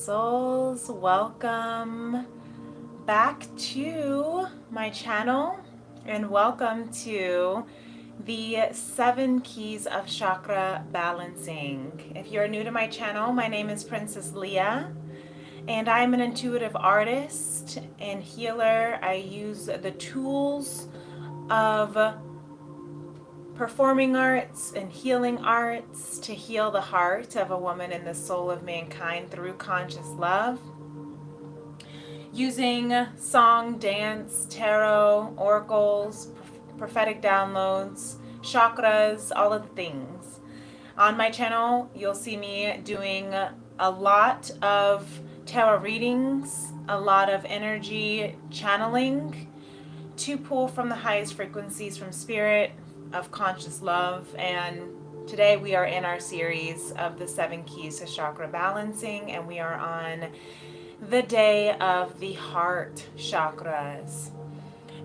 Souls, welcome back to my channel and welcome to the 7 keys of chakra balancing. If you're new to my channel, my name is Princess Leah and I'm an intuitive artist and healer. I use the tools of performing arts and healing arts to heal the heart of a woman and the soul of mankind through conscious love. Using song, dance, tarot, oracles, prophetic downloads, chakras, all of the things. On my channel, you'll see me doing a lot of tarot readings, a lot of energy channeling to pull from the highest frequencies from spirit, of conscious love. And today we are in our series of the 7 keys to chakra balancing, and we are on the day of the heart chakras.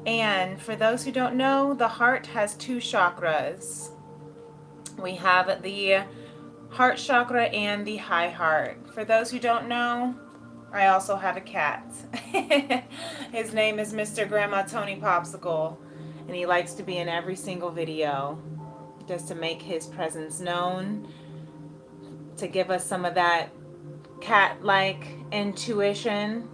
And for those who don't know, the heart has 2 chakras. We have the heart chakra and the high heart. For those who don't know, I also have a cat. His name is Mr. Grandma Tony Popsicle, and he likes to be in every single video just to make his presence known, to give us some of that cat-like intuition.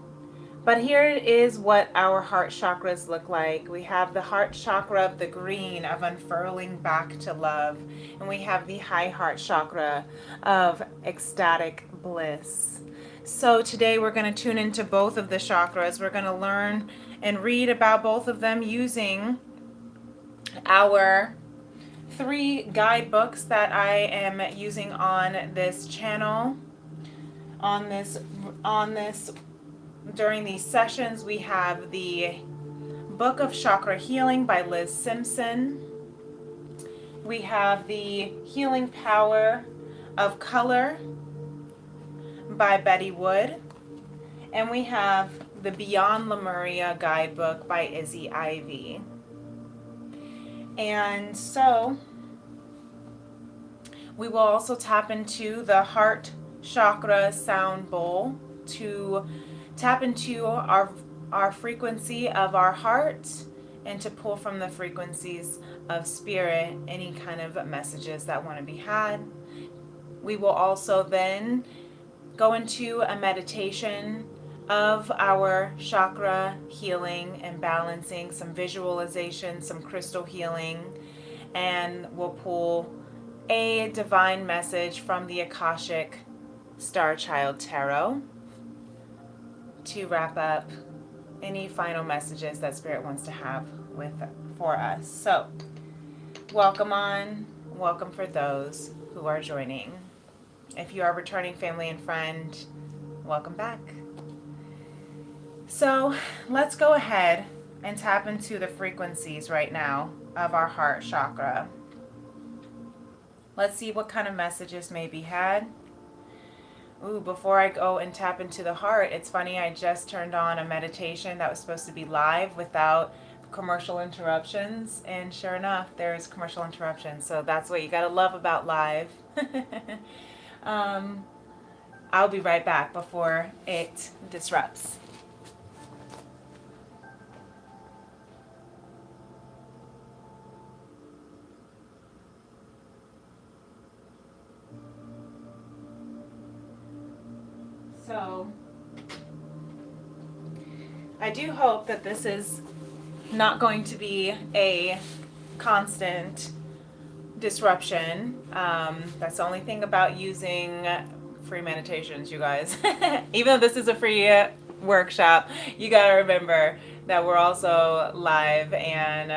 But here is what our heart chakras look like. We have the heart chakra of the green, of unfurling back to love. And we have the high heart chakra of ecstatic bliss. So today we're going to tune into both of the chakras. We're going to learn and read about both of them using our 3 guidebooks that I am using on this channel. On this during these sessions, we have the Book of Chakra Healing by Liz Simpson. We have the Healing Power of Color by Betty Wood. And we have the Beyond Lemuria guidebook by Izzy Ivy. And so we will also tap into the heart chakra sound bowl to tap into our frequency of our heart and to pull from the frequencies of spirit any kind of messages that want to be had. We will also then go into a meditation of our chakra healing and balancing, some visualization, some crystal healing, and we'll pull a divine message from the Akashic Star Child Tarot to wrap up any final messages that Spirit wants to have for us. So, welcome for those who are joining. If you are returning family and friend, welcome back. So let's go ahead and tap into the frequencies right now of our heart chakra. Let's see what kind of messages may be had. Ooh, before I go and tap into the heart, it's funny, I just turned on a meditation that was supposed to be live without commercial interruptions, and sure enough, there's commercial interruptions. So that's what you gotta love about live. I'll be right back before it disrupts. So, I do hope that this is not going to be a constant disruption. That's the only thing about using free meditations, you guys. Even though this is a free workshop, you gotta remember that we're also live, and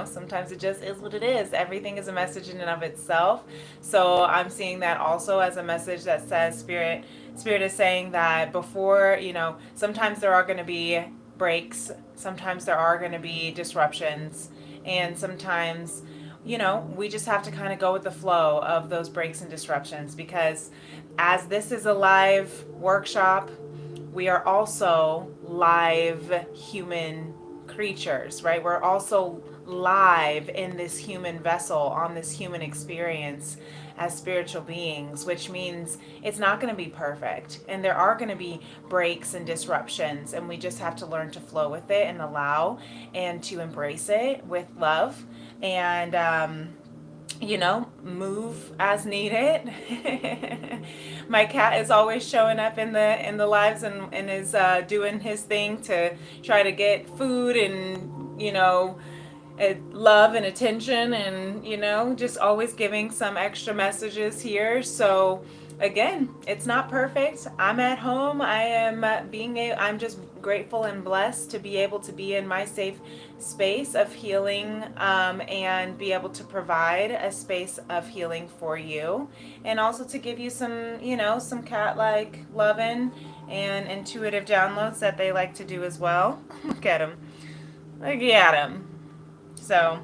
sometimes it just is what it is. Everything is a message in and of itself. So I'm seeing that also as a message that says Spirit is saying that before, sometimes there are going to be breaks, sometimes there are going to be disruptions, and sometimes, we just have to kind of go with the flow of those breaks and disruptions, because as this is a live workshop, we are also live human creatures, right? We're also live in this human vessel, on this human experience. as spiritual beings, which means it's not going to be perfect. And there are going to be breaks and disruptions, and we just have to learn to flow with it and allow and to embrace it with love. And, move as needed. My cat is always showing up in the lives and is doing his thing to try to get food and love and attention, and just always giving some extra messages here. So again, it's not perfect. I'm at home. I'm just grateful and blessed to be able to be in my safe space of healing, and be able to provide a space of healing for you, and also to give you some cat-like loving and intuitive downloads that they like to do as well. Look at him. Look at him. So,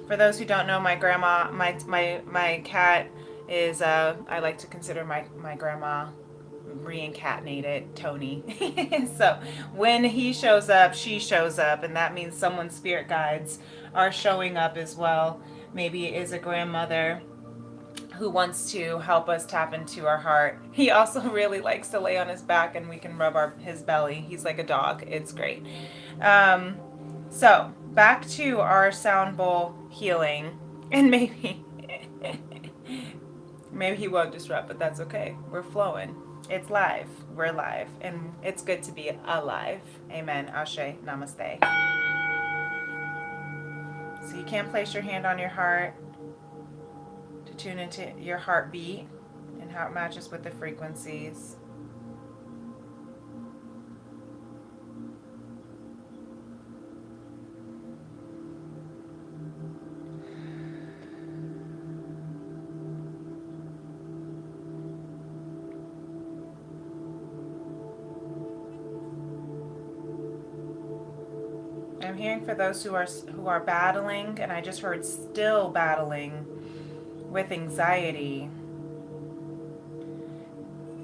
for those who don't know, my grandma, my cat is, I like to consider my grandma reincarnated Tony. So, when he shows up, she shows up, and that means someone's spirit guides are showing up as well. Maybe it is a grandmother who wants to help us tap into our heart. He also really likes to lay on his back and we can rub his belly. He's like a dog. It's great. So back to our sound bowl healing, and maybe he won't disrupt, but that's okay. We're flowing. It's live. We're live, and it's good to be alive. Amen. Ashe. Namaste. So you can place your hand on your heart to tune into your heartbeat and how it matches with the frequencies. I'm hearing for those who are battling, and I just heard still battling with anxiety.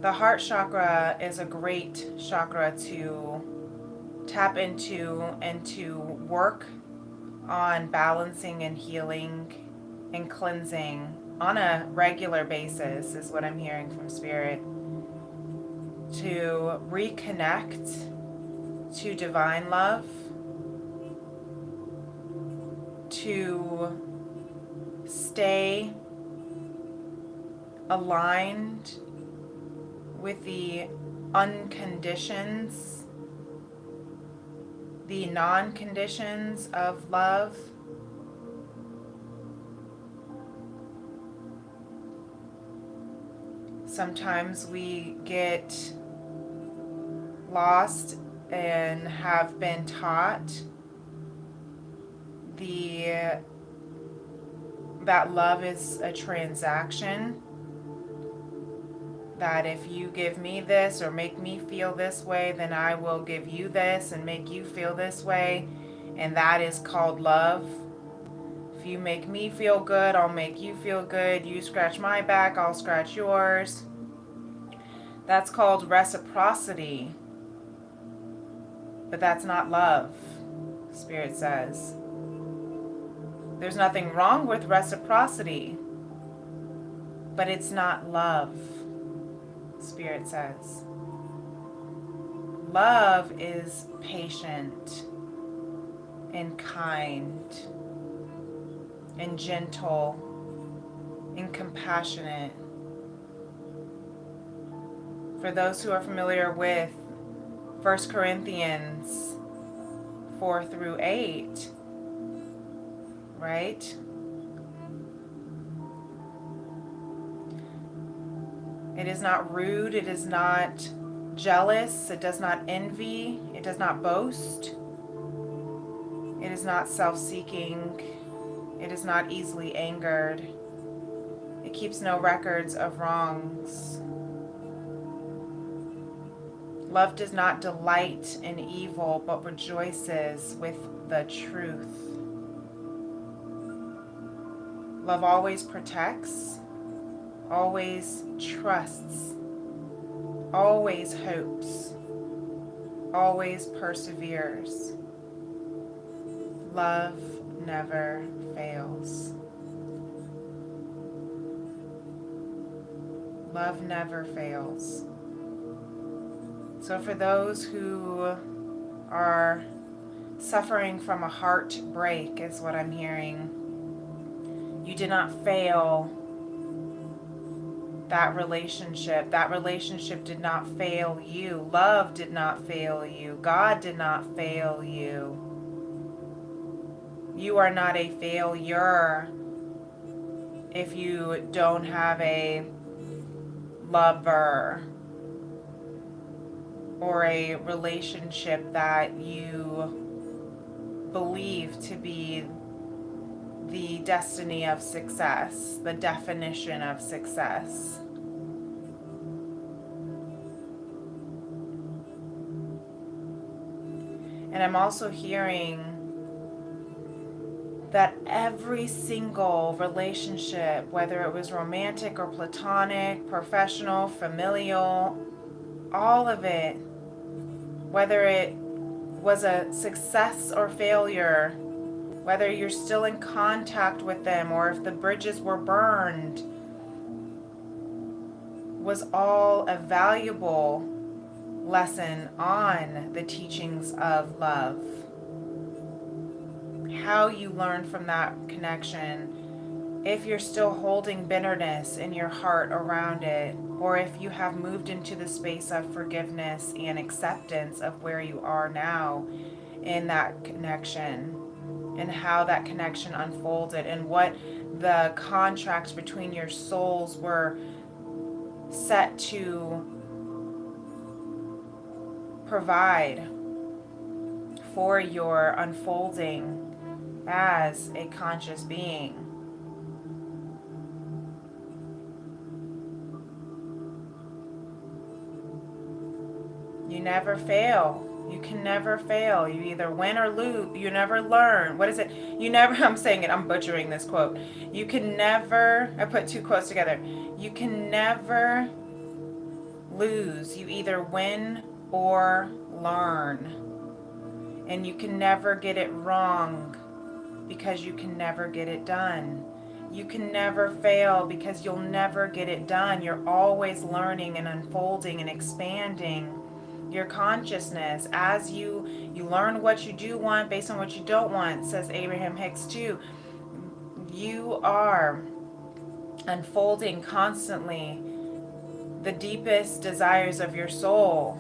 The heart chakra is a great chakra to tap into and to work on balancing and healing and cleansing on a regular basis, is what I'm hearing from Spirit. To reconnect to divine love, to stay aligned with the unconditions, the non-conditions of love. Sometimes we get lost and have been taught that love is a transaction, that if you give me this or make me feel this way, then I will give you this and make you feel this way, and that is called love. If you make me feel good, I'll make you feel good. You scratch my back, I'll scratch yours. That's called reciprocity. But that's not love, Spirit says. There's nothing wrong with reciprocity, but it's not love, Spirit says. Love is patient and kind and gentle and compassionate. For those who are familiar with 1 Corinthians 4-8, right? It is not rude, it is not jealous, it does not envy, it does not boast, it is not self-seeking, it is not easily angered, it keeps no records of wrongs. Love does not delight in evil, but rejoices with the truth. Love always protects, always trusts, always hopes, always perseveres. Love never fails. Love never fails. So for those who are suffering from a heartbreak, is what I'm hearing, you did not fail that relationship. That relationship did not fail you. Love did not fail you. God did not fail you. You are not a failure if you don't have a lover or a relationship that you believe to be the destiny of success, the definition of success. And I'm also hearing that every single relationship, whether it was romantic or platonic, professional, familial, all of it, whether it was a success or failure, whether you're still in contact with them or if the bridges were burned, was all a valuable lesson on the teachings of love. How you learn from that connection, if you're still holding bitterness in your heart around it, or if you have moved into the space of forgiveness and acceptance of where you are now in that connection, and how that connection unfolded, and what the contracts between your souls were set to provide for your unfolding as a conscious being. You never fail. You can never fail. You either win or lose. You never learn. What is it? You never, I'm saying it, I'm butchering this quote. You can never, I put two quotes together. You can never lose. You either win or learn. And you can never get it wrong because you can never get it done. You can never fail because you'll never get it done. You're always learning and unfolding and expanding your consciousness as you learn what you do want based on what you don't want, says Abraham Hicks too. You are unfolding constantly the deepest desires of your soul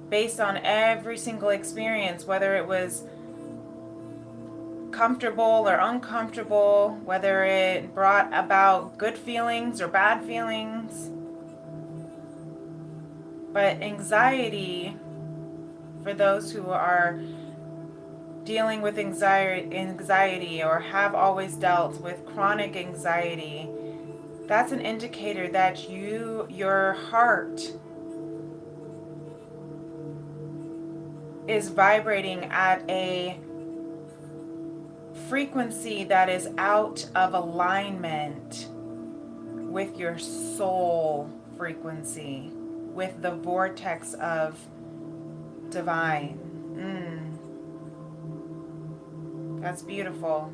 based on every single experience, whether it was comfortable or uncomfortable, whether it brought about good feelings or bad feelings. But anxiety, for those who are dealing with anxiety or have always dealt with chronic anxiety, that's an indicator that your heart is vibrating at a frequency that is out of alignment with your soul frequency, with the vortex of divine. That's beautiful.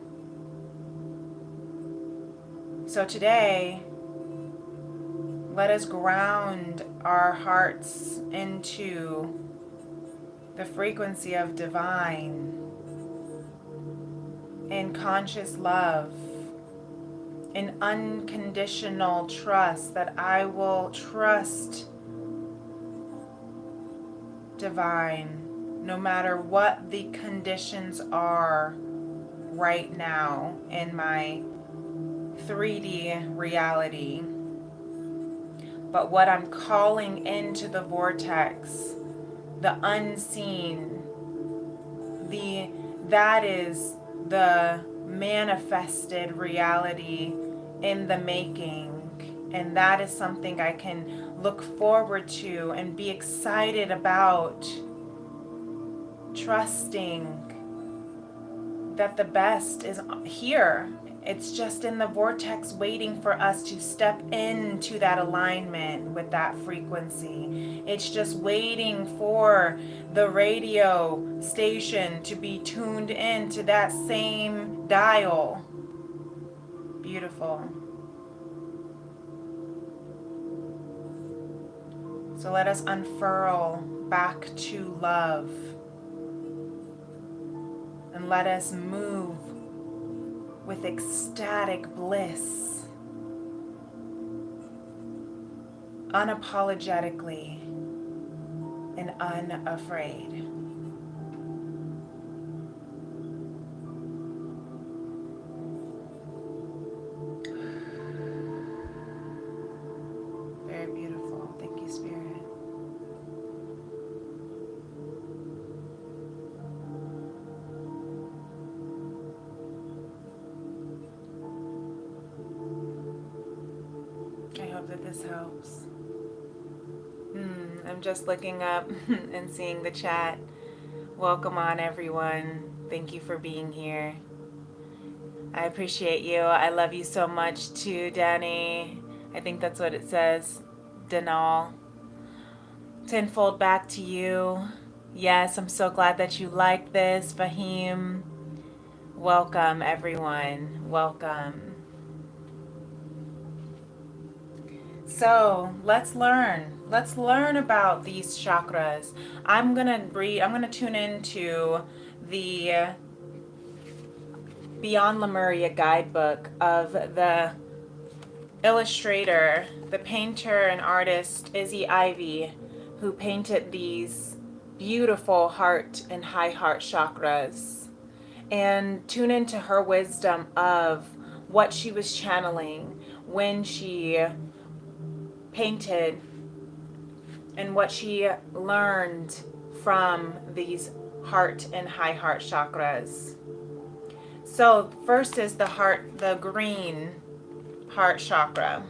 So today, let us ground our hearts into the frequency of divine, in conscious love, in unconditional trust, that I will trust divine no matter what the conditions are right now in my 3D reality. But what I'm calling into the vortex, the unseen, that is the manifested reality in the making. And that is something I can look forward to and be excited about, trusting that the best is here. It's just in the vortex waiting for us to step into that alignment with that frequency. It's just waiting for the radio station to be tuned in to that same dial. Beautiful. So let us unfurl back to love. And let us move with ecstatic bliss, unapologetically and unafraid. Very beautiful. Thank you, Spirit. I hope that this helps. I'm just looking up and seeing the chat. Welcome on, everyone. Thank you for being here. I appreciate you. I love you so much too, Danny. I think that's what it says. Denal. Tenfold back to you. Yes, I'm so glad that you like this, Fahim. Welcome, everyone. Welcome. So let's learn. Let's learn about these chakras. I'm gonna tune into the Beyond Lemuria guidebook of the illustrator, the painter and artist Izzy Ivy, who painted these beautiful heart and high heart chakras, and tune into her wisdom of what she was channeling when she painted and what she learned from these heart and high heart chakras. So first is the green heart chakra.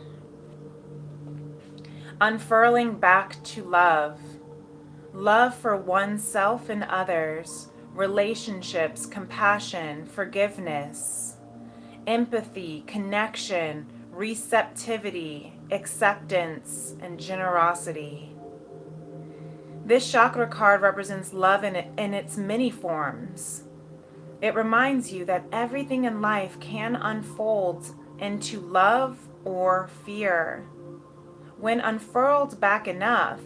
Unfurling back to love. Love for oneself and others, relationships, compassion, forgiveness, empathy, connection, receptivity, acceptance, and generosity. This chakra card represents love in its many forms. It reminds you that everything in life can unfold into love or fear. When unfurled back enough,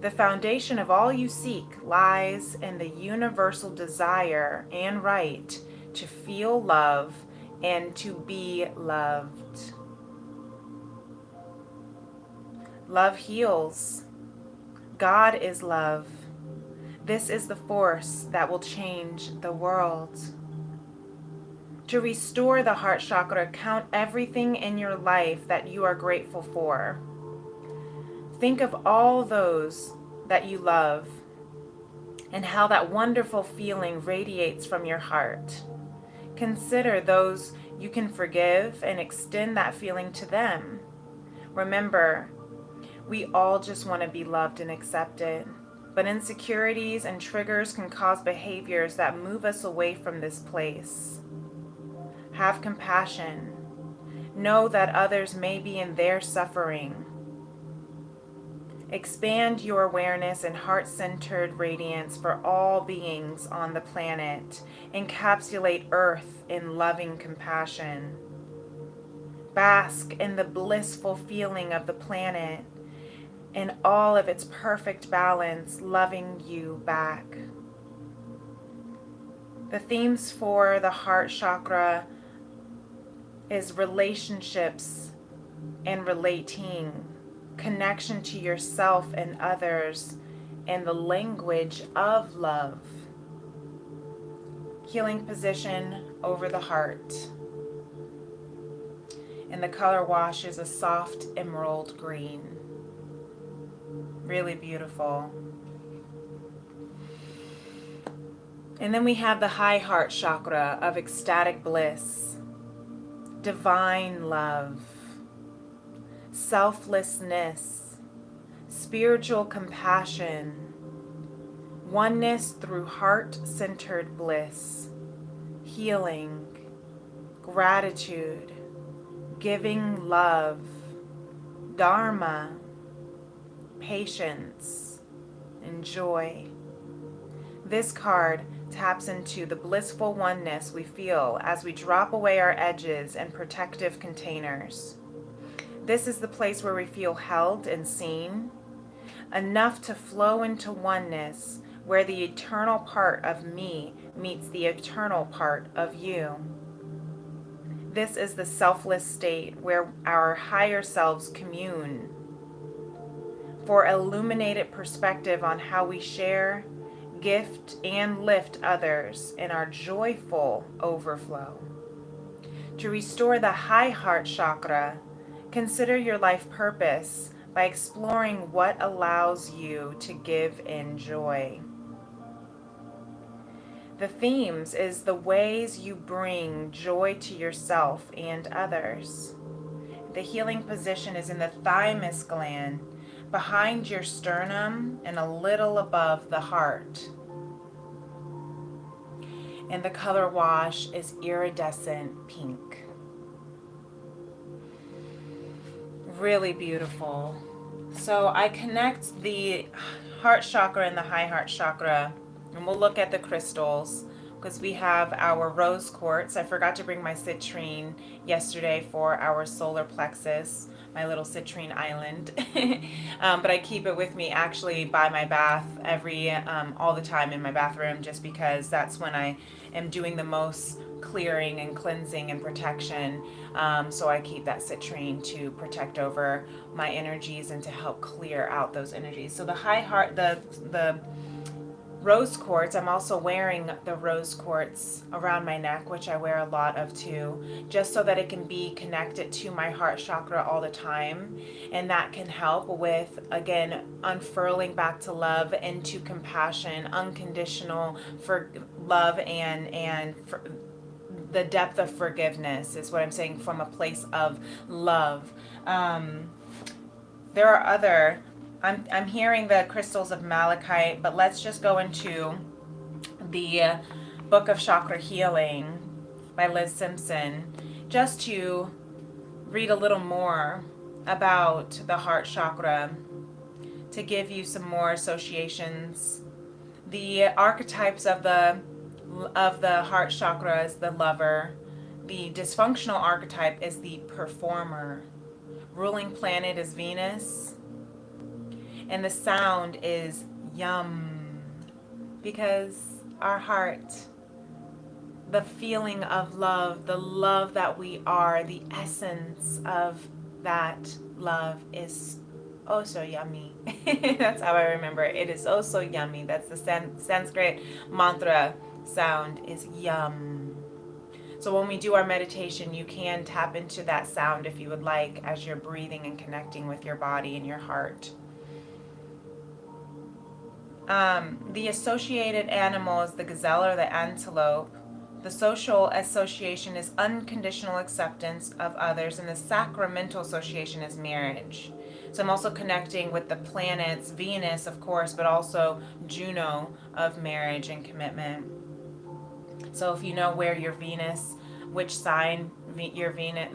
the foundation of all you seek lies in the universal desire and right to feel love and to be loved. Love heals. God is love. This is the force that will change the world. To restore the heart chakra, count everything in your life that you are grateful for. Think of all those that you love and how that wonderful feeling radiates from your heart. Consider those you can forgive and extend that feeling to them. Remember, we all just want to be loved and accepted. But insecurities and triggers can cause behaviors that move us away from this place. Have compassion. Know that others may be in their suffering. Expand your awareness and heart-centered radiance for all beings on the planet. Encapsulate Earth in loving compassion. Bask in the blissful feeling of the planet in all of its perfect balance, loving you back. The themes for the heart chakra is relationships and relating, connection to yourself and others, and the language of love. Healing position over the heart. And the color wash is a soft emerald green. Really beautiful. And then we have the high heart chakra of ecstatic bliss, divine love, selflessness, spiritual compassion, oneness through heart-centered bliss, healing, gratitude, giving love, dharma, patience, and joy. This card taps into the blissful oneness we feel as we drop away our edges and protective containers. This is the place where we feel held and seen, enough to flow into oneness where the eternal part of me meets the eternal part of you. This is the selfless state where our higher selves commune for illuminated perspective on how we share, gift, and lift others in our joyful overflow. To restore the high heart chakra, consider your life purpose by exploring what allows you to give in joy. The themes is the ways you bring joy to yourself and others. The healing position is in the thymus gland, behind your sternum and a little above the heart. And the color wash is iridescent pink. Really beautiful. So I connect the heart chakra and the high heart chakra, and we'll look at the crystals because we have our rose quartz. I forgot to bring my citrine yesterday for our solar plexus, my little citrine island. But I keep it with me actually by my bath all the time in my bathroom, just because that's when I am doing the most clearing and cleansing and protection. So I keep that citrine to protect over my energies and to help clear out those energies. So the high heart, the rose quartz, I'm also wearing the rose quartz around my neck, which I wear a lot of too, just so that it can be connected to my heart chakra all the time. And that can help with, again, unfurling back to love, into compassion, unconditional for love, and for the depth of forgiveness is what I'm saying, from a place of love. There are other, I'm hearing the crystals of malachite, but let's just go into the Book of Chakra Healing by Liz Simpson, just to read a little more about the heart chakra, to give you some more associations. The archetypes of the heart chakra is the lover. The dysfunctional archetype is the performer. Ruling planet is Venus. And the sound is yum. Because our heart, the feeling of love, the love that we are, the essence of that love is oh so yummy. That's how I remember it. It is oh so yummy. That's the Sanskrit mantra sound, is yum. So when we do our meditation, you can tap into that sound if you would like, as you're breathing and connecting with your body and your heart. The associated animal is the gazelle or the antelope. The social association is unconditional acceptance of others, and the sacramental association is marriage. So I'm also connecting with the planets, Venus, of course, but also Juno of marriage and commitment. So if you know where your Venus, which sign your Venus,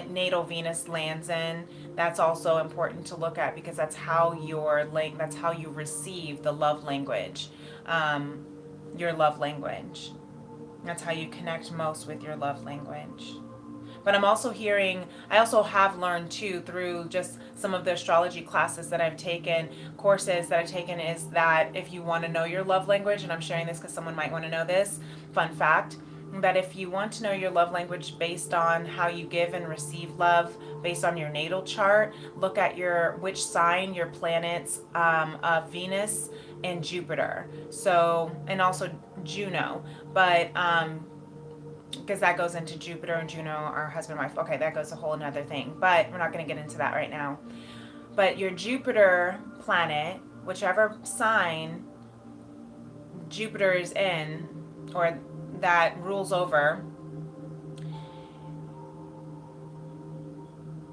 natal Venus lands in, that's also important to look at, because that's how that's how you receive the love language, your love language. That's how you connect most with your love language. But I'm also hearing, I also have learned too, through just some of the astrology classes that I've taken, courses that I've taken, is that if you want to know your love language, and I'm sharing this because someone might want to know this, fun fact, that if you want to know your love language based on how you give and receive love, based on your natal chart, look at which sign your planets of Venus and Jupiter. So, and also Juno, but because that goes into Jupiter and Juno are husband and wife. Okay, that goes a whole another thing, but we're not going to get into that right now. But your Jupiter planet, whichever sign Jupiter is in, or that rules over,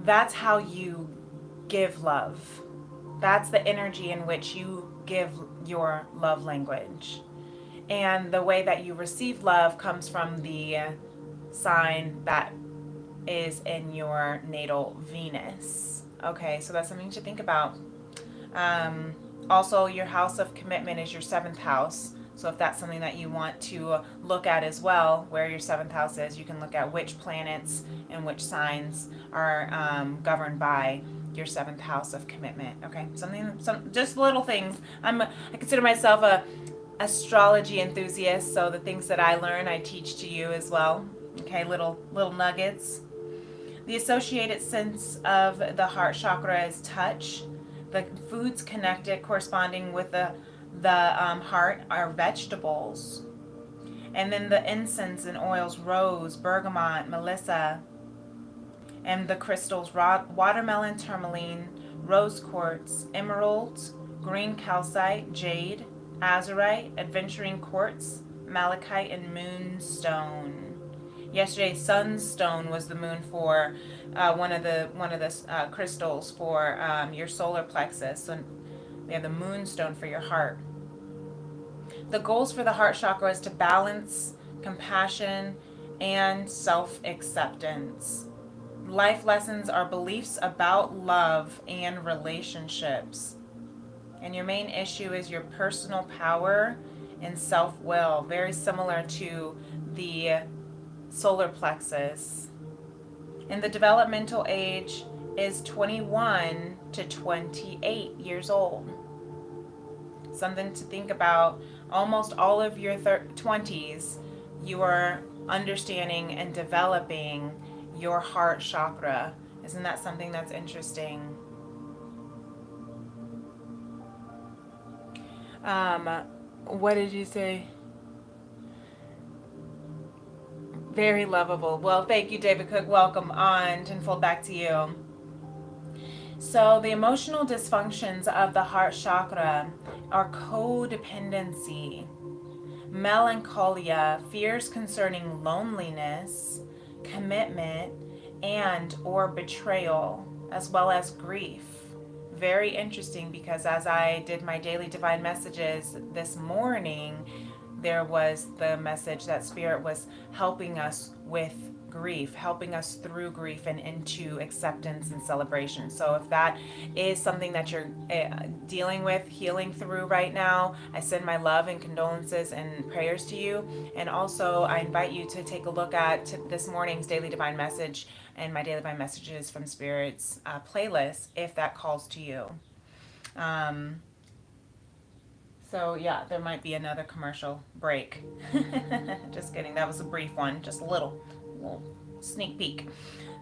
that's how you give love. That's the energy in which you give your love language. And the way that you receive love comes from the sign that is in your natal Venus. Okay, so that's something to think about. Also, your house of commitment is your 7th house. So if that's something that you want to look at as well, where your 7th house is, you can look at which planets and which signs are governed by your 7th house of commitment. Okay, just little things. I consider myself a astrology enthusiast, so the things that I learn, I teach to you as well. Okay, little nuggets. The associated sense of the heart chakra is touch. The foods connected corresponding with the heart are vegetables. And then the incense and oils, rose, bergamot, melissa, and the crystals, watermelon, tourmaline, rose quartz, emerald, green calcite, jade, azurite, aventurine quartz, malachite, and moonstone. Yesterday, sunstone was the moon for one of the crystals for your solar plexus. So we have the moonstone for your heart. The goals for the heart chakra is to balance compassion and self-acceptance. Life lessons are beliefs about love and relationships. And your main issue is your personal power and self-will, very similar to the solar plexus. And the developmental age is 21 to 28 years old. Something to think about. Almost all of your 20s, you are understanding and developing your heart chakra. Isn't that something that's interesting? What did you say? Very lovable. Well, thank you, David Cook. Welcome on. Tenfold back to you. So the emotional dysfunctions of the heart chakra are codependency, melancholia, fears concerning loneliness, commitment, and or betrayal, as well as grief. Very interesting, because as I did my daily divine messages this morning, there was the message that Spirit was helping us with grief, helping us through grief and into acceptance and celebration. So if that is something that you're dealing with, healing through right now, I send my love and condolences and prayers to you. And also I invite you to take a look at this morning's daily divine message and my daily divine messages from Spirit's playlist, if that calls to you. So yeah, there might be another commercial break. Just kidding. That was a brief one. Just a little sneak peek.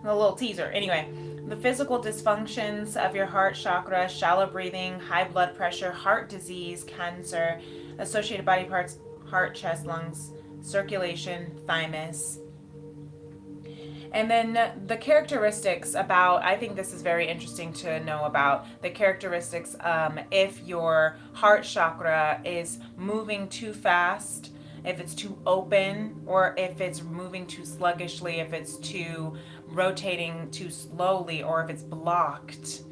A little teaser. Anyway, the physical dysfunctions of your heart chakra: shallow breathing, high blood pressure, heart disease, cancer, associated body parts, heart, chest, lungs, circulation, thymus. And then the characteristics about, I think this is very interesting to know about, the characteristics if your heart chakra is moving too fast, if it's too open, or if it's moving too sluggishly, if it's too rotating too slowly, or if it's blocked.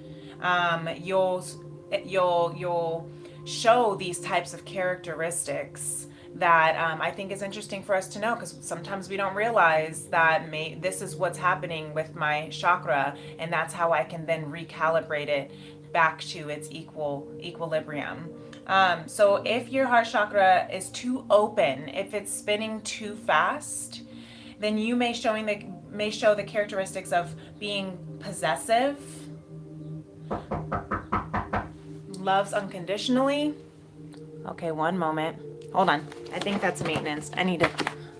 You'll show these types of characteristics that I think is interesting for us to know, because sometimes we don't realize that this is what's happening with my chakra, and that's how I can then recalibrate it back to its equilibrium. So if your heart chakra is too open, if it's spinning too fast, then you may show the characteristics of being possessive, loves unconditionally. Okay, one moment. Hold on. I think that's maintenance.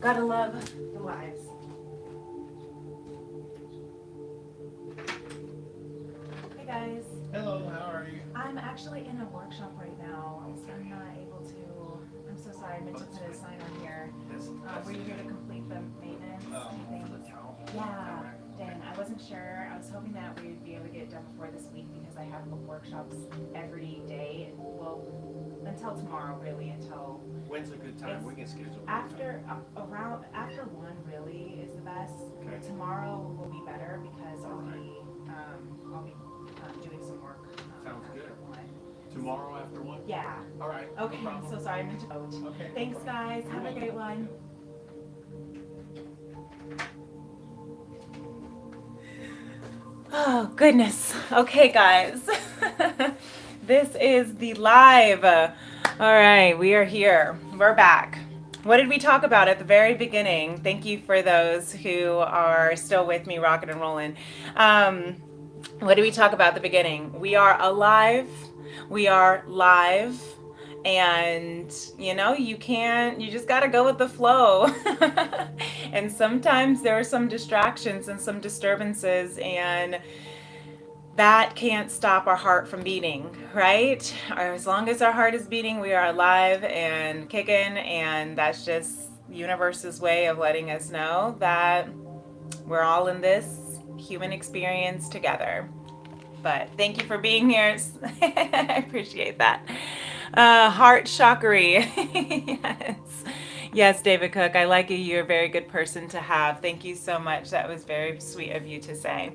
Gotta love the lives. Hey guys. Hello, how are you? I'm actually in a workshop right now, so I'm not able to. I'm so sorry. I meant to put a sign on here. Were you here to complete the maintenance? Yeah. Dang, I wasn't sure. I was hoping that we would be able to get it done before this week, because I have workshops every day. Well, until tomorrow, really, until. When's a good time? We can schedule. After 1 really is the best. Okay. Tomorrow will be better, because I'll be doing some work. Sounds after good. 1. Tomorrow after 1? Yeah. All right. Okay. No problem. So sorry, I meant to vote. Okay. Thanks, guys. Have a great one. Oh, goodness. Okay, guys. This is the live. All right, we are here. We're back. What did we talk about at the very beginning? Thank you for those who are still with me, rocking and rolling. What did we talk about at the beginning? We are alive. We are live. And you just got to go with the flow. And sometimes there are some distractions and some disturbances, and that can't stop our heart from beating, right? As long as our heart is beating, we are alive and kicking, and that's just universe's way of letting us know that we're all in this human experience together. But thank you for being here. I appreciate that. Heart chakra. Yes. Yes, David Cook. I like you. You're a very good person to have. Thank you so much. That was very sweet of you to say.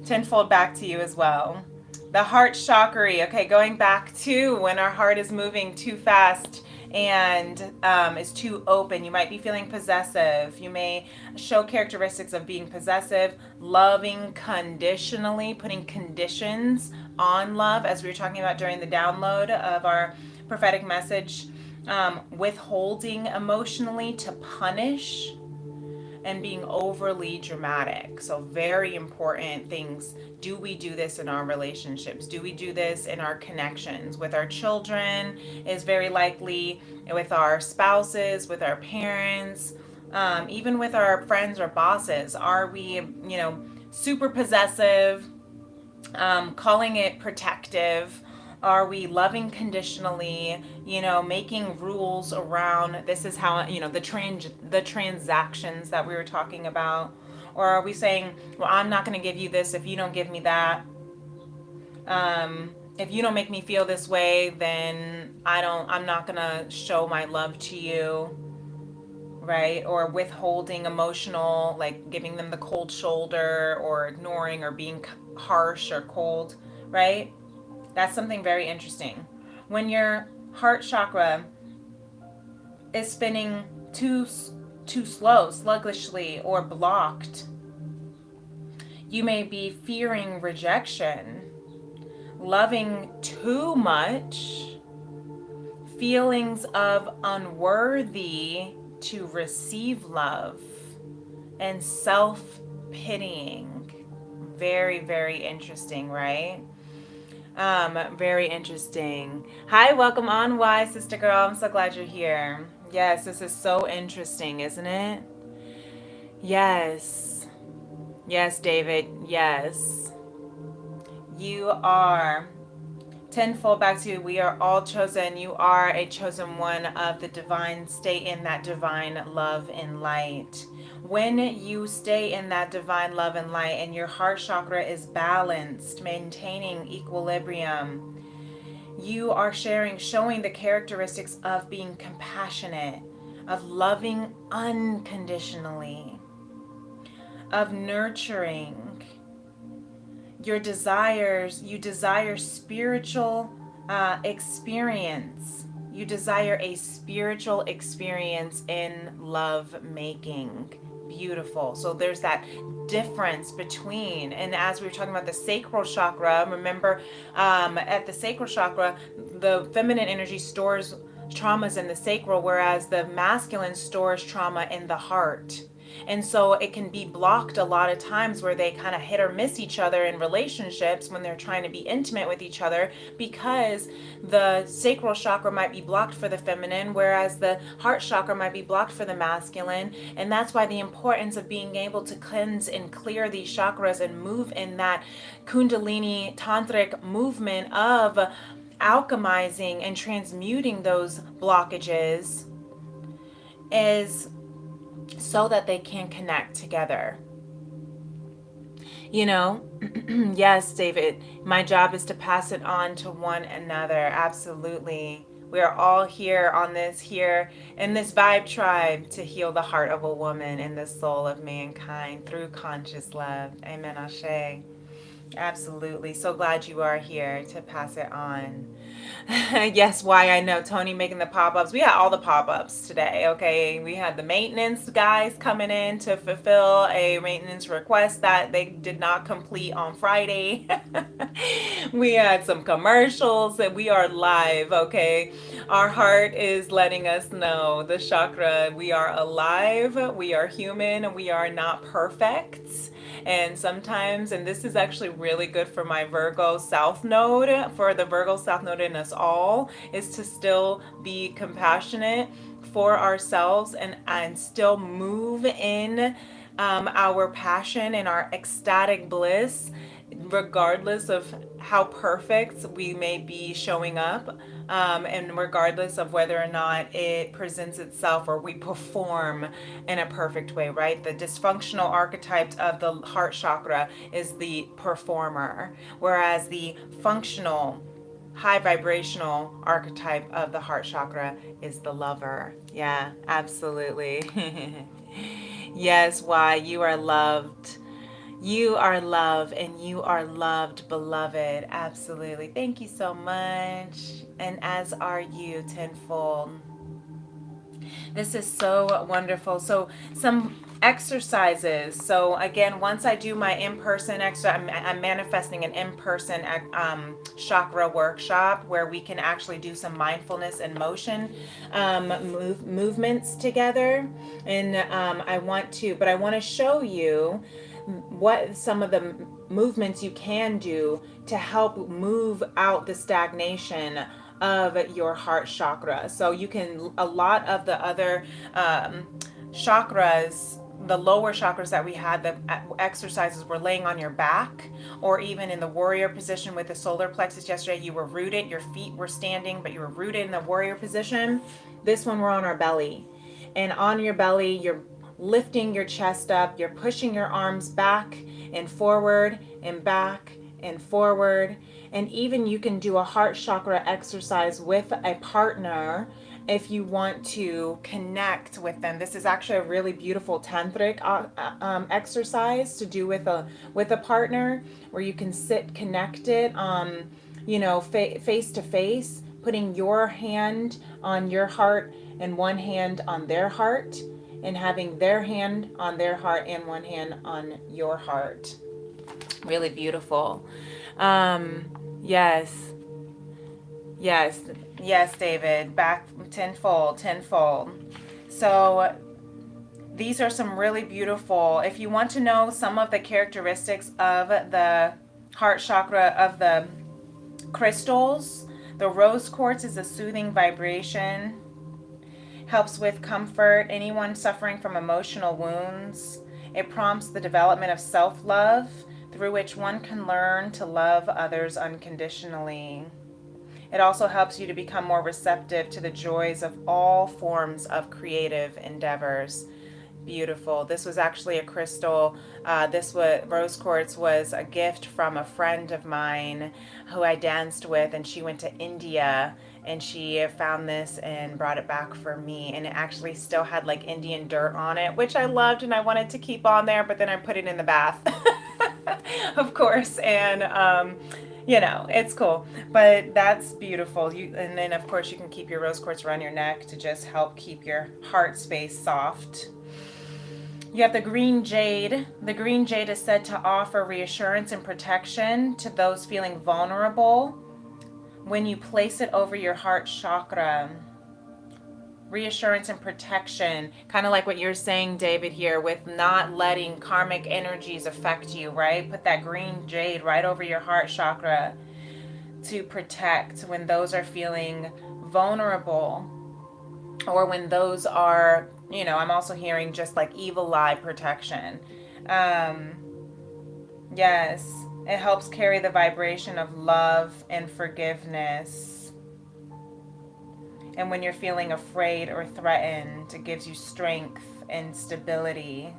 Tenfold back to you as well. The heart chakra. Okay, going back to when our heart is moving too fast and is too open. You might be feeling possessive. You may show characteristics of being possessive, loving conditionally, putting conditions on love, as we were talking about during the download of our prophetic message, withholding emotionally to punish, and being overly dramatic. So very important things. Do we do this in our relationships? Do we do this in our connections? With our children is very likely, with our spouses, with our parents, even with our friends or bosses. Are we, super possessive, calling it protective? Are we loving conditionally, making rules around this is how, the transactions that we were talking about? Or are we saying, well, I'm not going to give you this if you don't give me that? If you don't make me feel this way, then I'm not going to show my love to you, right? Or withholding emotional, like giving them the cold shoulder or ignoring or being harsh or cold, right? That's something very interesting. When your heart chakra is spinning too slow, sluggishly, or blocked, you may be fearing rejection, loving too much, feelings of unworthy to receive love, and self-pitying. Very, very interesting, right? Very interesting. Hi, welcome on, Wise Sister Girl. I'm so glad you're here. Yes, this is so interesting, isn't it? Yes. Yes, David. Yes. You are. Tenfold back to you. We are all chosen. You are a chosen one of the divine. Stay in that divine love and light. When you stay in that divine love and light and your heart chakra is balanced, maintaining equilibrium, you are showing the characteristics of being compassionate, of loving unconditionally, of nurturing your desires. You desire spiritual experience. You desire a spiritual experience in love making. Beautiful. So there's that difference between, and as we were talking about the sacral chakra, remember, at the sacral chakra, the feminine energy stores traumas in the sacral, whereas the masculine stores trauma in the heart. And so it can be blocked a lot of times, where they kind of hit or miss each other in relationships when they're trying to be intimate with each other, because the sacral chakra might be blocked for the feminine, whereas the heart chakra might be blocked for the masculine. And that's why the importance of being able to cleanse and clear these chakras and move in that Kundalini tantric movement of alchemizing and transmuting those blockages is so that they can connect together. Yes, David, my job is to pass it on to one another. Absolutely. We are all here in this vibe tribe to heal the heart of a woman and the soul of mankind through conscious love. Amen, Ashe. Absolutely. So glad you are here to pass it on. Yes, why I know Tony making the pop-ups. We had all the pop-ups today, okay? We had the maintenance guys coming in to fulfill a maintenance request that they did not complete on Friday. We had some commercials, and we are live, okay? Our heart is letting us know, the chakra, we are alive, we are human, we are not perfect. And sometimes, and this is actually really good for my Virgo South Node, for the Virgo South Node in us all, is to still be compassionate for ourselves and still move in our passion and our ecstatic bliss, regardless of how perfect we may be showing up, and regardless of whether or not it presents itself or we perform in a perfect way, right? The dysfunctional archetype of the heart chakra is the performer, whereas the functional, high vibrational archetype of the heart chakra is the lover. Yeah, absolutely. Yes, why you are loved. You are love and you are loved, beloved. Absolutely. Thank you so much. And as are you, tenfold. This is so wonderful. So, some exercises. So, again, once I do my in-person exercise, I'm manifesting an in-person chakra workshop where we can actually do some mindfulness and motion movements together. And I want to show you what some of the movements you can do to help move out the stagnation of your heart chakra. So you can, a lot of the other chakras, the lower chakras that we had, the exercises were laying on your back, or even in the warrior position with the solar plexus yesterday. You were rooted, your feet were standing, but you were rooted in the warrior position. This one, we're on our belly. And on your belly, you're lifting your chest up, you're pushing your arms back and forward and back and forward. And even you can do a heart chakra exercise with a partner if you want to connect with them. This is actually a really beautiful tantric exercise to do with a partner, where you can sit connected, face to face, putting your hand on your heart and one hand on their heart, and having their hand on their heart and one hand on your heart. Really beautiful. Yes. Yes. Yes, David. Back tenfold. So these are some really beautiful, if you want to know some of the characteristics of the heart chakra of the crystals, the rose quartz is a soothing vibration, helps with comfort, anyone suffering from emotional wounds. It prompts the development of self-love, through which one can learn to love others unconditionally. It also helps you to become more receptive to the joys of all forms of creative endeavors. Beautiful. This was actually a crystal. Rose quartz was a gift from a friend of mine who I danced with, and she went to India and she found this and brought it back for me, and it actually still had like Indian dirt on it, which I loved and I wanted to keep on there, but then I put it in the bath. Of course. And it's cool, but that's beautiful. And then of course you can keep your rose quartz around your neck to just help keep your heart space soft. You have the green jade. The green jade is said to offer reassurance and protection to those feeling vulnerable when you place it over your heart chakra. Reassurance and protection, kind of like what you're saying, David, here, with not letting karmic energies affect you, right? Put that green jade right over your heart chakra to protect when those are feeling vulnerable, or when those are, I'm also hearing just like evil eye protection. Yes, it helps carry the vibration of love and forgiveness. And when you're feeling afraid or threatened, it gives you strength and stability.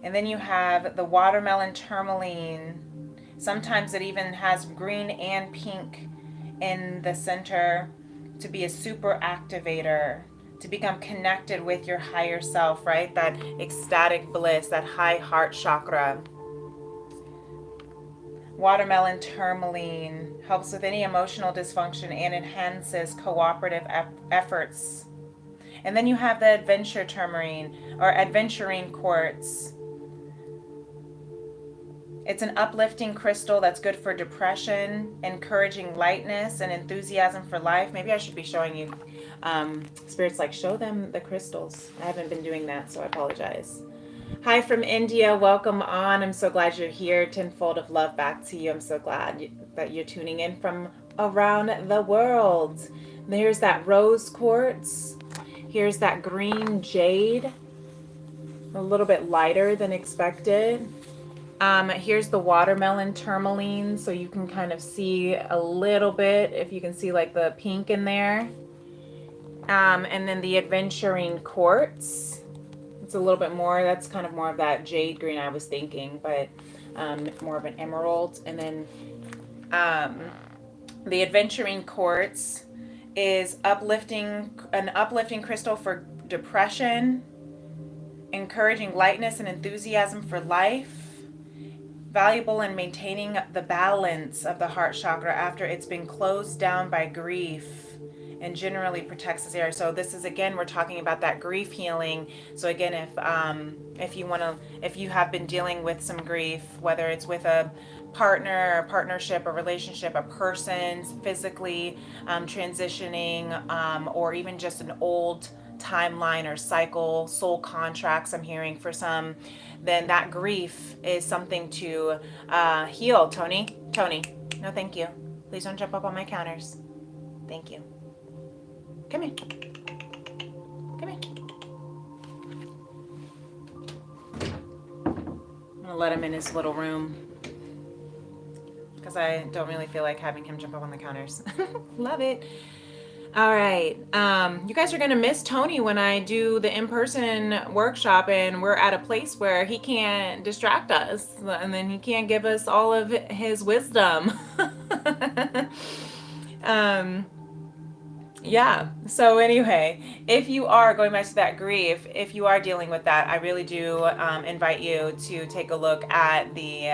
And then you have the watermelon tourmaline. Sometimes it even has green and pink in the center, to be a super activator, to become connected with your higher self, right? That ecstatic bliss, that high heart chakra. Watermelon tourmaline helps with any emotional dysfunction and enhances cooperative efforts. And then you have the adventure tourmaline, or adventurine quartz. It's an uplifting crystal that's good for depression, encouraging lightness and enthusiasm for life. Maybe I should be showing you, spirits like, show them the crystals. I haven't been doing that, so I apologize. Hi from India. Welcome on. I'm so glad you're here. Tenfold of love back to you. I'm so glad that you're tuning in from around the world. There's that rose quartz. Here's that green jade. A little bit lighter than expected. Here's the watermelon tourmaline, so you can kind of see a little bit, if you can see like the pink in there. And then the adventuring quartz. It's a little bit more, that's kind of more of that jade green I was thinking, but more of an emerald. And then the adventuring quartz is an uplifting crystal for depression, encouraging lightness and enthusiasm for life, valuable in maintaining the balance of the heart chakra after it's been closed down by grief, and generally protects this area. So this is, again, we're talking about that grief healing. So again, if you have been dealing with some grief, whether it's with a partner, a partnership, a relationship, a person physically transitioning, or even just an old timeline or cycle, soul contracts, I'm hearing for some, then that grief is something to heal. Tony, no thank you. Please don't jump up on my counters. Thank you. Come here. Come here. I'm gonna let him in his little room because I don't really feel like having him jump up on the counters. Love it. All right. You guys are going to miss Tony when I do the in-person workshop and we're at a place where he can't distract us and then he can't give us all of his wisdom. Yeah. So anyway, if you are going back to that grief, if you are dealing with that, I really do invite you to take a look at the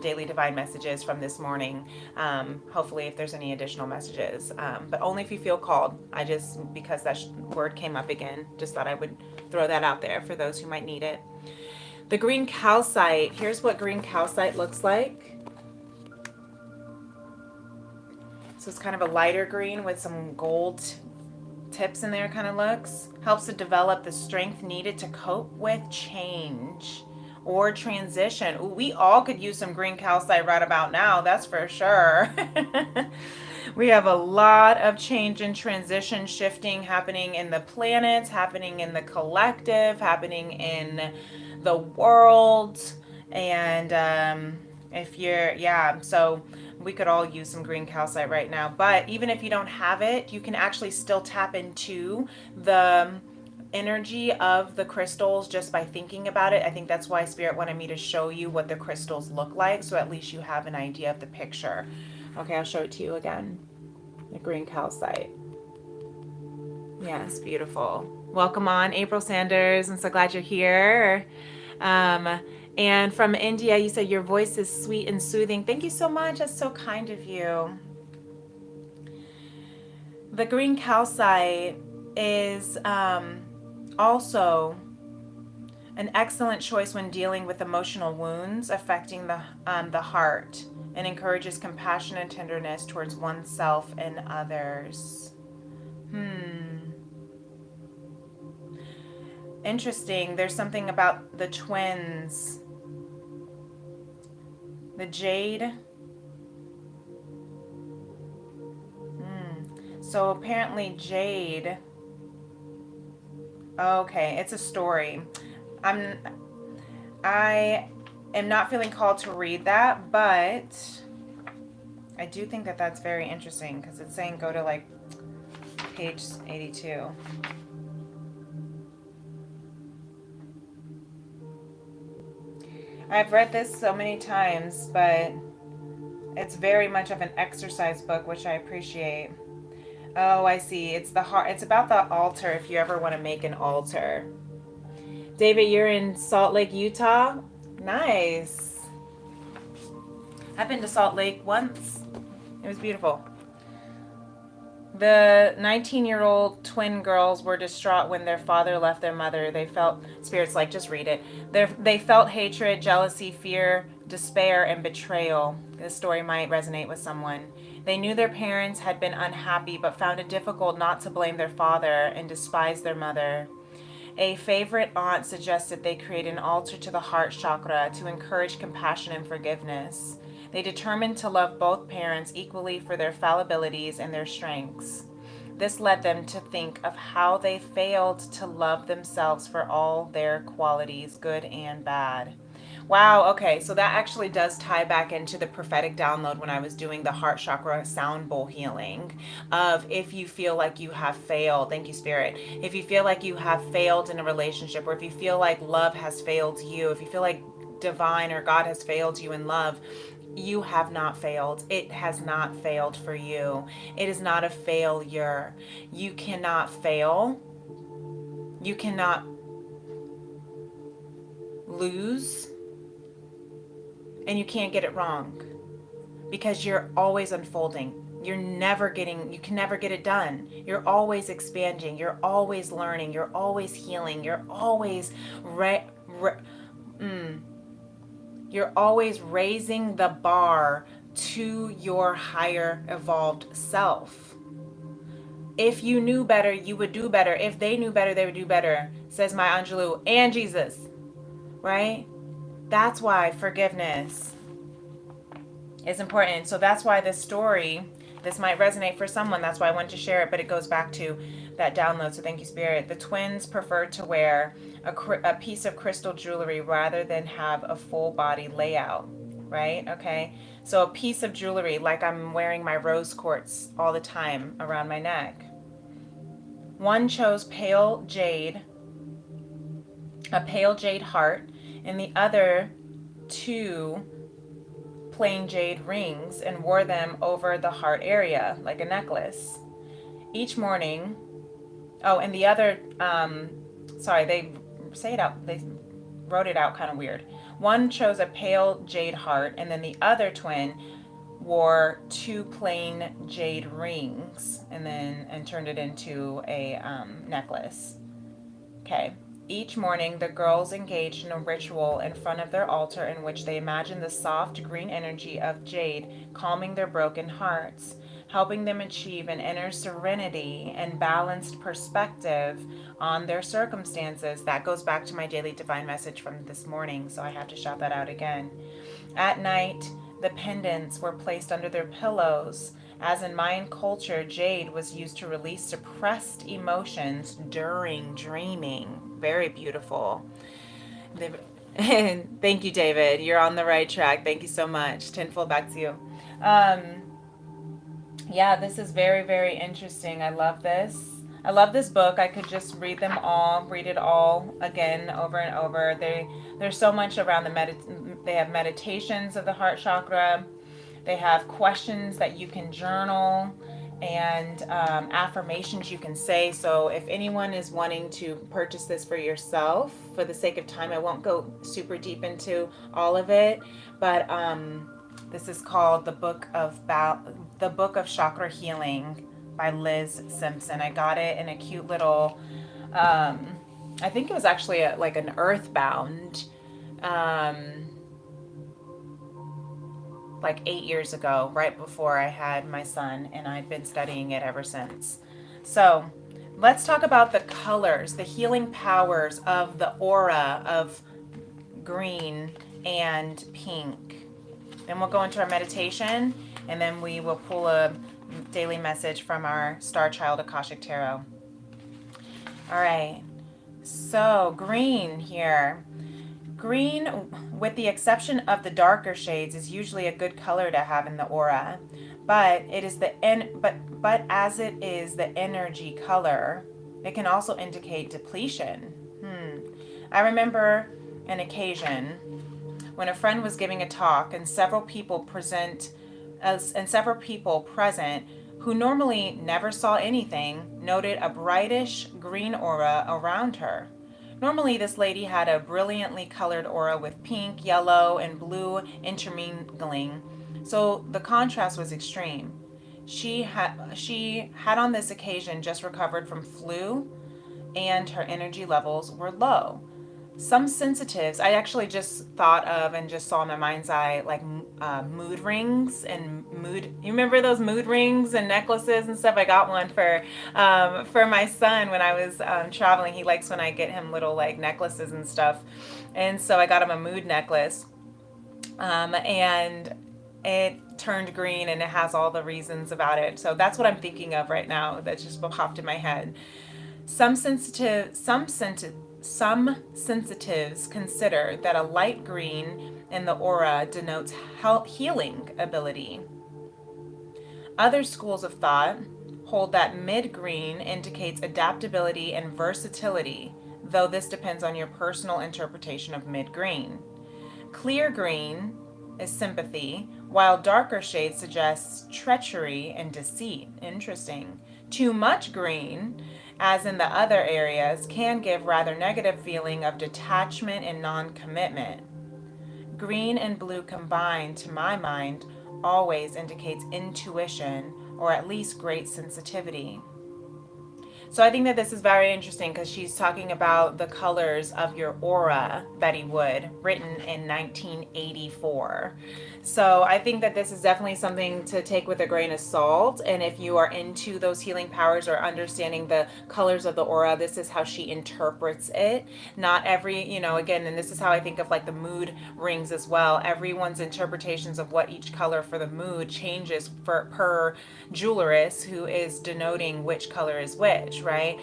daily divine messages from this morning. Hopefully, if there's any additional messages, but only if you feel called. Because that word came up again, just thought I would throw that out there for those who might need it. The green calcite. Here's what green calcite looks like. So it's kind of a lighter green with some gold tips in there, kind of looks. Helps to develop the strength needed to cope with change or transition. Ooh, we all could use some green calcite right about now, that's for sure. We have a lot of change and transition shifting happening in the planets, happening in the collective, happening in the world. And so we could all use some green calcite right now. But even if you don't have it, you can actually still tap into the energy of the crystals just by thinking about it. I think that's why Spirit wanted me to show you what the crystals look like, so at least you have an idea of the picture. Okay, I'll show it to you again. The green calcite. Yes, beautiful. Welcome on, April Sanders. I'm so glad you're here. And from India, you said your voice is sweet and soothing. Thank you so much. That's so kind of you. The green calcite is also an excellent choice when dealing with emotional wounds affecting the heart, and encourages compassion and tenderness towards oneself and others. Interesting. There's something about the twins. The jade. So apparently jade. Okay, it's a story. I am not feeling called to read that, but I do think that that's very interesting because it's saying go to like page 82. I've read this so many times, but it's very much of an exercise book, which I appreciate. Oh, I see. It's about the altar if you ever want to make an altar. David, you're in Salt Lake, Utah? Nice. I've been to Salt Lake once. It was beautiful. The 19-year-old twin girls were distraught when their father left their mother. They felt, Spirit's like, just read it. They felt hatred, jealousy, fear, despair, and betrayal. This story might resonate with someone. They knew their parents had been unhappy, but found it difficult not to blame their father and despise their mother. A favorite aunt suggested they create an altar to the heart chakra to encourage compassion and forgiveness. They determined to love both parents equally for their fallibilities and their strengths. This led them to think of how they failed to love themselves for all their qualities, good and bad. Wow, okay, so that actually does tie back into the prophetic download when I was doing the heart chakra sound bowl healing of if you feel like you have failed, thank you, Spirit. If you feel like you have failed in a relationship, or if you feel like love has failed you, if you feel like divine or God has failed you in love, you have not failed. It has not failed for you. It is not a failure. You cannot fail. You cannot lose. And you can't get it wrong because you're always unfolding. You can never get it done. You're always expanding. You're always learning. You're always healing. You're always raising the bar to your higher evolved self. If you knew better, you would do better. If they knew better, they would do better, says my Angelou and Jesus, right? That's why forgiveness is important. So that's why this story, this might resonate for someone. That's why I wanted to share it, but it goes back to that download. So thank you, Spirit. The twins preferred to wear a piece of crystal jewelry rather than have a full body layout, right? Okay. So a piece of jewelry, like I'm wearing my rose quartz all the time around my neck. One chose a pale jade heart, and the other two plain jade rings and wore them over the heart area like a necklace. Each morning, and the other, they wrote it out kind of weird. One chose a pale jade heart, and then the other twin wore two plain jade rings and turned it into a necklace. Okay. Each morning, the girls engaged in a ritual in front of their altar in which they imagined the soft green energy of jade calming their broken hearts, helping them achieve an inner serenity and balanced perspective on their circumstances. That goes back to my daily divine message from this morning, so I have to shout that out again. At night, the pendants were placed under their pillows. As in Mayan culture, jade was used to release suppressed emotions during dreaming. Very beautiful. Thank you, David. You're on the right track. Thank you so much. Tenfold back to you. Yeah, this is very, very interesting. I love this. I love this book. I could just read it all again over and over. There's so much around they have meditations of the heart chakra. They have questions that you can journal and affirmations you can say. So if anyone is wanting to purchase this for yourself, for the sake of time, I won't go super deep into all of it, but this is called the Book of Chakra Healing by Liz Simpson. I got it in a cute little, I think it was actually like an earthbound, like 8 years ago, right before I had my son, and I've been studying it ever since. So let's talk about the colors, the healing powers of the aura of green and pink. Then we'll go into our meditation, and then we will pull a daily message from our Star Child Akashic Tarot. All right, so green here. Green, with the exception of the darker shades, is usually a good color to have in the aura, but as it is the energy color, it can also indicate depletion. I remember an occasion when a friend was giving a talk, and several people present who normally never saw anything noted a brightish green aura around her. Normally, this lady had a brilliantly colored aura with pink, yellow, and blue intermingling, so the contrast was extreme. She had on this occasion just recovered from flu, and her energy levels were low. some sensitives, I actually just thought of and just saw in my mind's eye like mood rings and mood. You remember those mood rings and necklaces and stuff? I got one for my son when I was traveling. He likes when I get him little like necklaces and stuff, and so I got him a mood necklace, and it turned green and it has all the reasons about it. So that's what I'm thinking of right now. That just popped in my head. Some sensitives consider that a light green in the aura denotes healing ability. Other schools of thought hold that mid-green indicates adaptability and versatility, though this depends on your personal interpretation of mid-green. Clear green is sympathy, while darker shades suggests treachery and deceit. Interesting. Too much green, as in the other areas, can give rather negative feeling of detachment and non-commitment. Green and blue combined, to my mind, always indicates intuition or at least great sensitivity. So I think that this is very interesting because she's talking about the colors of your aura, Betty Wood, written in 1984. So I think that this is definitely something to take with a grain of salt. And if you are into those healing powers or understanding the colors of the aura, this is how she interprets it. Not every, again, and this is how I think of like the mood rings as well. Everyone's interpretations of what each color for the mood changes per jewelerist who is denoting which color is which, right?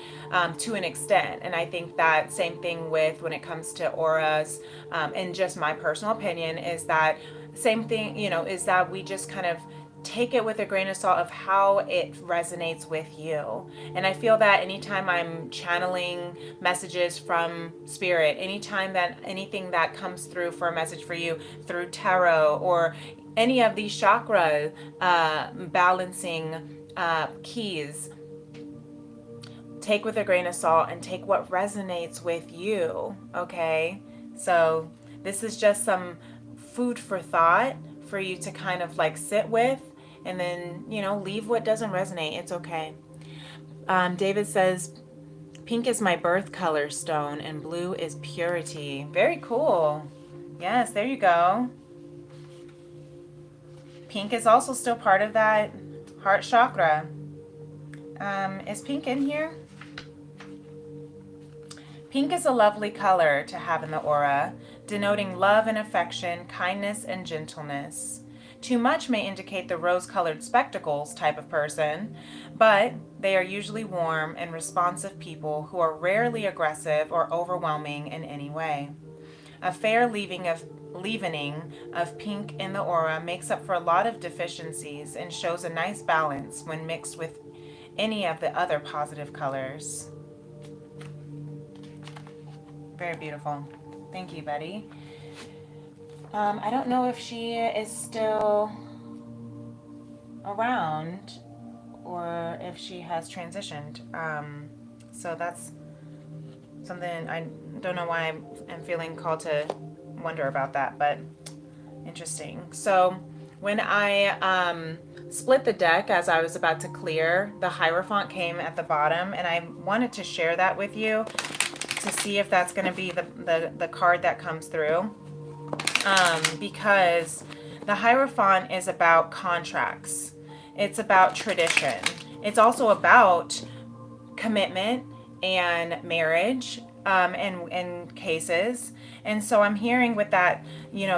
To an extent. And I think that same thing with when it comes to auras, and just my personal opinion is that same thing, is that we just kind of take it with a grain of salt of how it resonates with you. And I feel that anytime I'm channeling messages from spirit, anytime that anything that comes through for a message for you through tarot or any of these chakra balancing keys, take with a grain of salt and take what resonates with you, okay? So this is just some food for thought for you to kind of like sit with, and then, leave what doesn't resonate. It's okay. David says, pink is my birth color stone and blue is purity. Very cool. Yes, there you go. Pink is also still part of that heart chakra. Is pink in here? Pink is a lovely color to have in the aura, denoting love and affection, kindness and gentleness. Too much may indicate the rose-colored spectacles type of person, but they are usually warm and responsive people who are rarely aggressive or overwhelming in any way. A fair leavening of pink in the aura makes up for a lot of deficiencies and shows a nice balance when mixed with any of the other positive colors. Very beautiful. Thank you, Betty. I don't know if she is still around or if she has transitioned. So that's something I don't know why I'm feeling called to wonder about that, but interesting. So when I split the deck as I was about to clear, the Hierophant came at the bottom, and I wanted to share that with you to see if that's going to be the card that comes through, because the Hierophant is about contracts. It's about tradition. It's also about commitment and marriage, in cases. And so I'm hearing with that,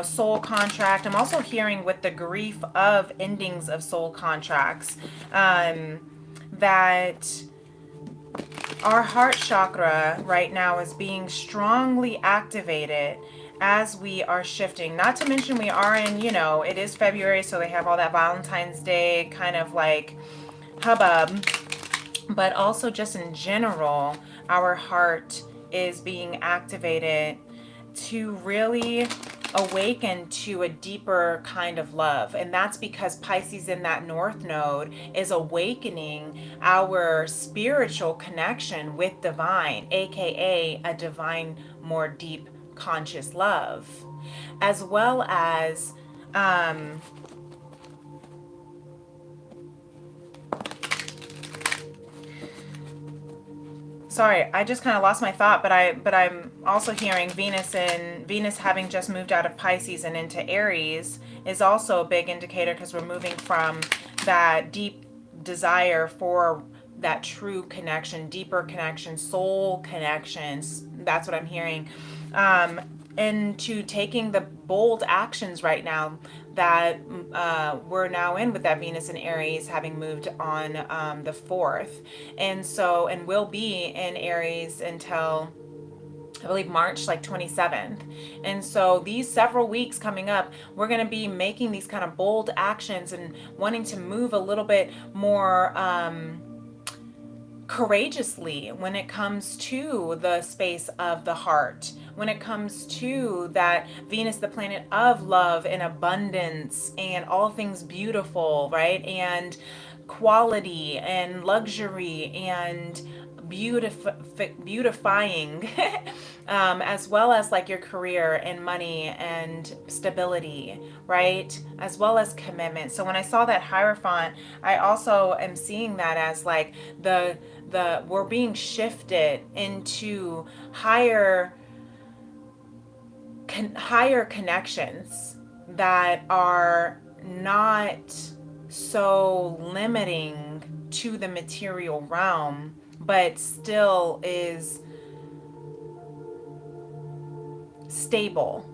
soul contract. I'm also hearing with the grief of endings of soul contracts, that our heart chakra right now is being strongly activated as we are shifting. Not to mention we are in, it is February, so they have all that Valentine's Day kind of like hubbub. But also just in general, our heart is being activated to really awaken to a deeper kind of love. And that's because Pisces in that North Node is awakening our spiritual connection with divine, aka a divine, more deep conscious love, as well as sorry, I just kind of lost my thought, but I'm also hearing Venus having just moved out of Pisces and into Aries is also a big indicator, because we're moving from that deep desire for that true connection, deeper connection, soul connections. That's what I'm hearing. Into taking the bold actions right now that we're now in, with that Venus and Aries having moved on the 4th. And so, and will be in Aries until I believe March like 27th. And so these several weeks coming up, we're going to be making these kind of bold actions and wanting to move a little bit more courageously when it comes to the space of the heart, when it comes to that Venus, the planet of love and abundance and all things beautiful, right? And quality and luxury and beautifying, as well as like your career and money and stability, right? As well as commitment. So when I saw that Hierophant, I also am seeing that as like the we're being shifted into higher connections that are not so limiting to the material realm, but still is stable,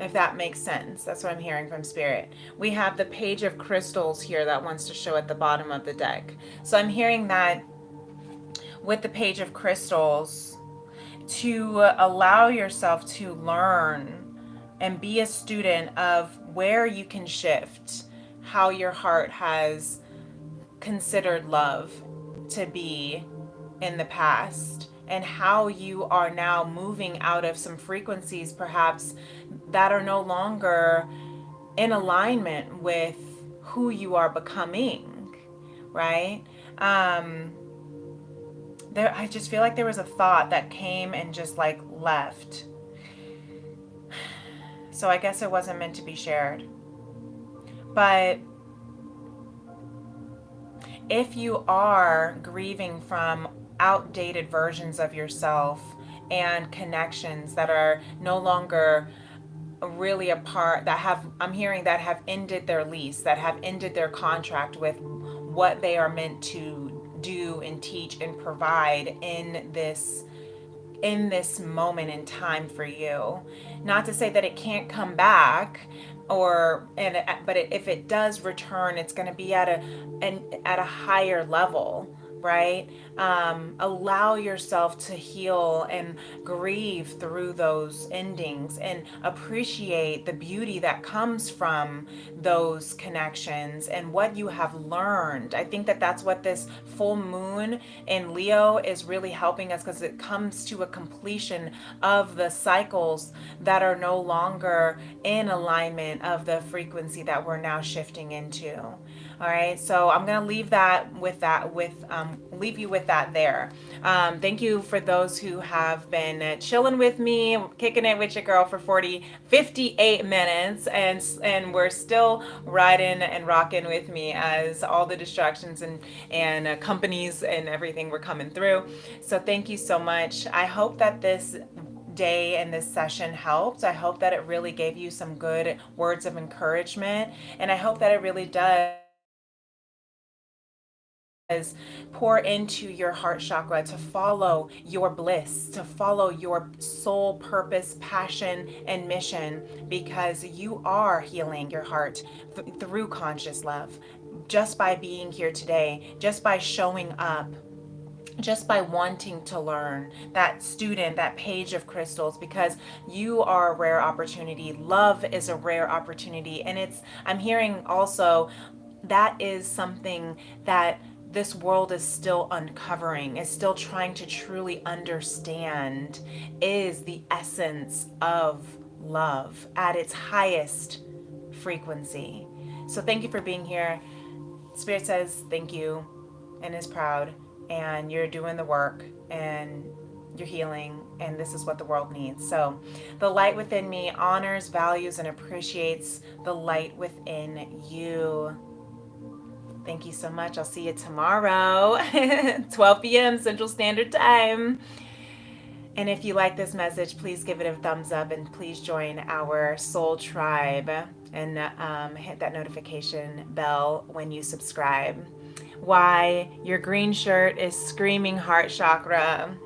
if that makes sense. That's what I'm hearing from Spirit. We have the Page of Crystals here that wants to show at the bottom of the deck. So I'm hearing that with the Page of Crystals, to allow yourself to learn and be a student of where you can shift, how your heart has considered love to be in the past, and how you are now moving out of some frequencies perhaps that are no longer in alignment with who you are becoming, right? I just feel like there was a thought that came and just like left. So I guess it wasn't meant to be shared. But if you are grieving from outdated versions of yourself and connections that are no longer really a part, that have, I'm hearing, that have ended their lease, that have ended their contract with what they are meant to do and teach and provide in this moment in time for you. Not to say that it can't come back, but if it does return, it's going to be at a higher level, right? Allow yourself to heal and grieve through those endings and appreciate the beauty that comes from those connections and what you have learned. I think that that's what this full moon in Leo is really helping us, because it comes to a completion of the cycles that are no longer in alignment of the frequency that we're now shifting into. All right, so I'm gonna leave you with that there. Thank you for those who have been chilling with me, kicking it with your girl for 58 minutes, and we're still riding and rocking with me as all the distractions and companies and everything were coming through. So thank you so much. I hope that this day and this session helped. I hope that it really gave you some good words of encouragement, and I hope that it really does pour into your heart chakra to follow your bliss, to follow your soul purpose, passion, and mission, because you are healing your heart through conscious love. Just by being here today, just by showing up, just by wanting to learn, that student, that Page of Crystals, because you are a rare opportunity. Love is a rare opportunity. And I'm hearing also that is something that this world is still uncovering, is still trying to truly understand, is the essence of love at its highest frequency. So thank you for being here. Spirit says thank you and is proud, and you're doing the work, and you're healing, and this is what the world needs. So the light within me honors, values, and appreciates the light within you. Thank you so much. I'll see you tomorrow, 12 p.m. Central Standard Time. And if you like this message, please give it a thumbs up and please join our soul tribe and hit that notification bell when you subscribe. Why your green shirt is screaming heart chakra.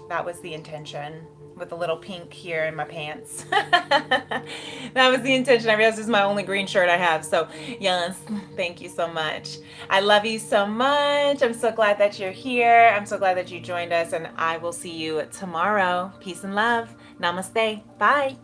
That was the intention, with a little pink here in my pants. That was the intention. I realized this is my only green shirt I have. So yes, thank you so much. I love you so much. I'm so glad that you're here. I'm so glad that you joined us, and I will see you tomorrow. Peace and love. Namaste. Bye.